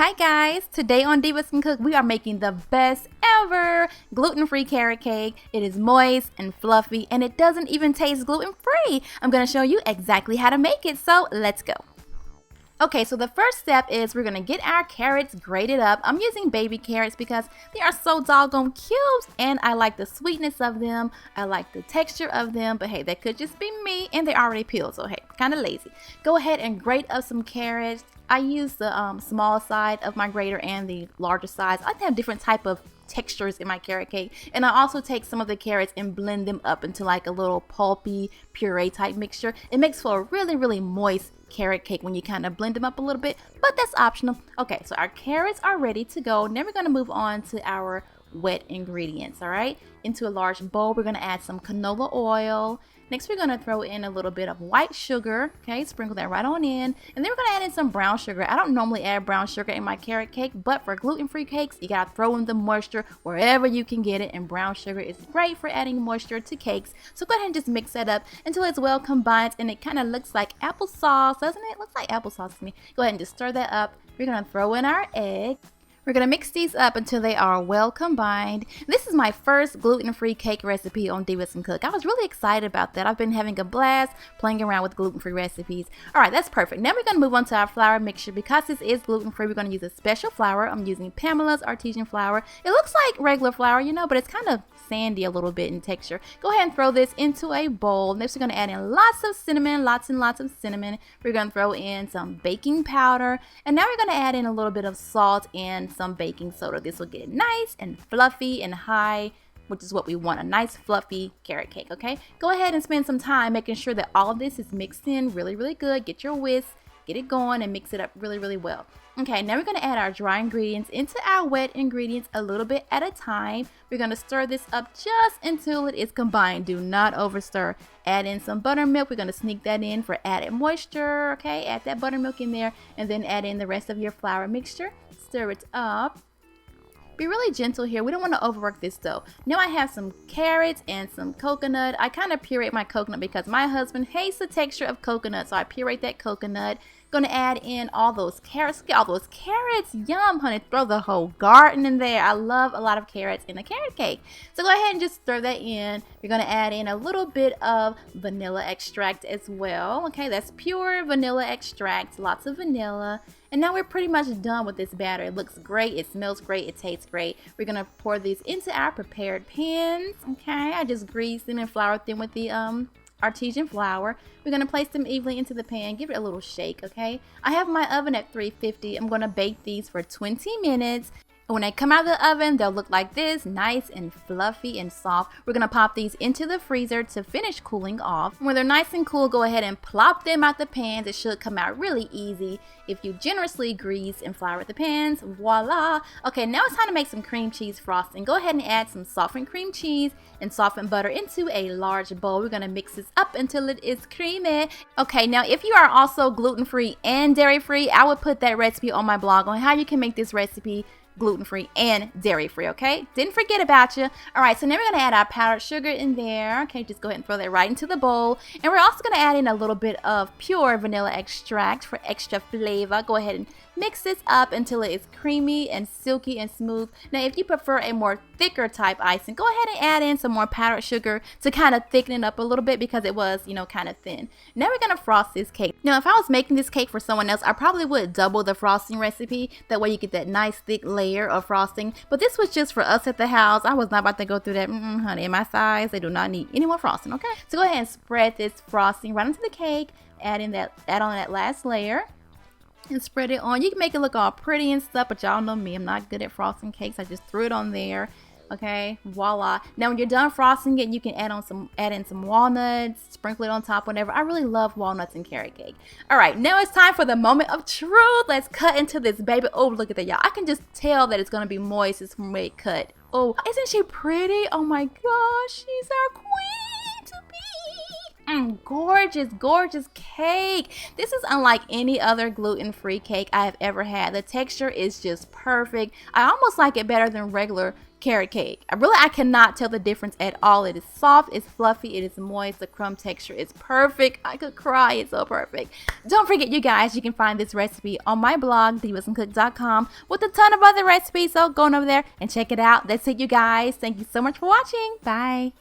Hi guys, today on Divas Can Cook we are making the best ever gluten-free carrot cake. It is moist and fluffy and it doesn't even taste gluten-free. I'm going to show you exactly how to make it, so let's go. Okay, so the first step is we're going to get our carrots grated up. I'm using baby carrots because they are so doggone cute and I like the sweetness of them. I like the texture of them, but hey, that could just be me and they're already peeled, so hey, kind of lazy. Go ahead and grate up some carrots. I use the small side of my grater and the larger size. I like to have different type of textures in my carrot cake, and I also take some of the carrots and blend them up into like a little pulpy puree type mixture. It makes for a really moist carrot cake when you kind of blend them up a little bit, but that's optional. Okay, so our carrots are ready to go. Now we're going to move on to our wet ingredients. All right, into a large bowl we're going to add some canola oil. Next, we're going to throw in a little bit of white sugar, okay, sprinkle that right on in, and then we're going to add in some brown sugar. I don't normally add brown sugar in my carrot cake, but for gluten-free cakes, you got to throw in the moisture wherever you can get it, and brown sugar is great for adding moisture to cakes. So go ahead and just mix that up until it's well combined, and it kind of looks like applesauce, doesn't it? It looks like applesauce to me. Go ahead and just stir that up. We're going to throw in our egg. We're going to mix these up until they are well combined. This is my first gluten-free cake recipe on Divas Can Cook. I was really excited about that. I've been having a blast playing around with gluten-free recipes. All right, that's perfect. Now we're going to move on to our flour mixture. Because this is gluten-free, we're going to use a special flour. I'm using Pamela's artesian flour. It looks like regular flour, you know, but it's kind of sandy a little bit in texture. Go ahead and throw this into a bowl. Next, we're going to add in lots of cinnamon, lots and lots of cinnamon. We're going to throw in some baking powder. And now we're going to add in a little bit of salt and some baking soda. This will get nice and fluffy and high, which is what we want, a nice fluffy carrot cake, okay? Go ahead and spend some time making sure that all of this is mixed in really good. Get your whisk, get it going, and mix it up really well. Okay, now we're going to add our dry ingredients into our wet ingredients a little bit at a time. We're going to stir this up just until it is combined. Do not over stir. Add in some buttermilk. We're going to sneak that in for added moisture, okay? Add that buttermilk in there and then add in the rest of your flour mixture. Stir it up. Be really gentle here. We don't want to overwork this dough. Now I have some carrots and some coconut. I kind of pureed my coconut because my husband hates the texture of coconut, so I pureed that coconut. Going to add in all those carrots. Look at all those carrots. Yum, honey. Throw the whole garden in there. I love a lot of carrots in a carrot cake. So go ahead and just stir that in. We're going to add in a little bit of vanilla extract as well. Okay, that's pure vanilla extract. Lots of vanilla. And now we're pretty much done with this batter. It looks great. It smells great. It tastes great. We're going to pour these into our prepared pans. Okay, I just greased them and floured them with the artesian flour. We're going to place them evenly into the pan. Give it a little shake, okay? I have my oven at 350. I'm going to bake these for 20 minutes. And when they come out of the oven, they'll look like this, nice and fluffy and soft. We're going to pop these into the freezer to finish cooling off. When they're nice and cool, go ahead and plop them out the pans. It should come out really easy if you generously grease and flour the pans. Voila! Okay, now it's time to make some cream cheese frosting. Go ahead and add some softened cream cheese and softened butter into a large bowl. We're going to mix this up until it is creamy. Okay, now if you are also gluten-free and dairy-free, I would put that recipe on my blog on how you can make this recipe gluten-free and dairy-free, okay? Didn't forget about you. All right, so now we're going to add our powdered sugar in there. Okay, just go ahead and throw that right into the bowl. And we're also going to add in a little bit of pure vanilla extract for extra flavor. Go ahead and mix this up until it is creamy and silky and smooth. Now, if you prefer a more thicker type icing, go ahead and add in some more powdered sugar to kind of thicken it up a little bit because it was, you know, kind of thin. Now we're going to frost this cake. Now, if I was making this cake for someone else, I probably would double the frosting recipe. That way you get that nice thick layer of frosting. But this was just for us at the house. I was not about to go through that. Honey, in my size, they do not need any more frosting, okay? So go ahead and spread this frosting right into the cake. Add on that last layer. And spread it on. You can make it look all pretty and stuff, but y'all know me, I'm not good at frosting cakes. I just threw it on there. Okay, voila. Now when you're done frosting it, you can add in some walnuts, sprinkle it on top, whatever. I really love walnuts in carrot cake. All right, now it's time for the moment of truth. Let's cut into this baby. Oh, look at that, y'all. I can just tell that it's gonna be moist. It's from the way it cut. Oh, isn't she pretty? Oh my gosh, she's our queen to be. Gorgeous, gorgeous cake. This is unlike any other gluten-free cake I have ever had. The texture is just perfect. I almost like it better than regular carrot cake. I cannot tell the difference at all. It is soft, it's fluffy, it is moist, the crumb texture is perfect. I could cry, it's so perfect. Don't forget, you guys, you can find this recipe on my blog, divasandcook.com, with a ton of other recipes, so go on over there and check it out. That's it, you guys. Thank you so much for watching. Bye.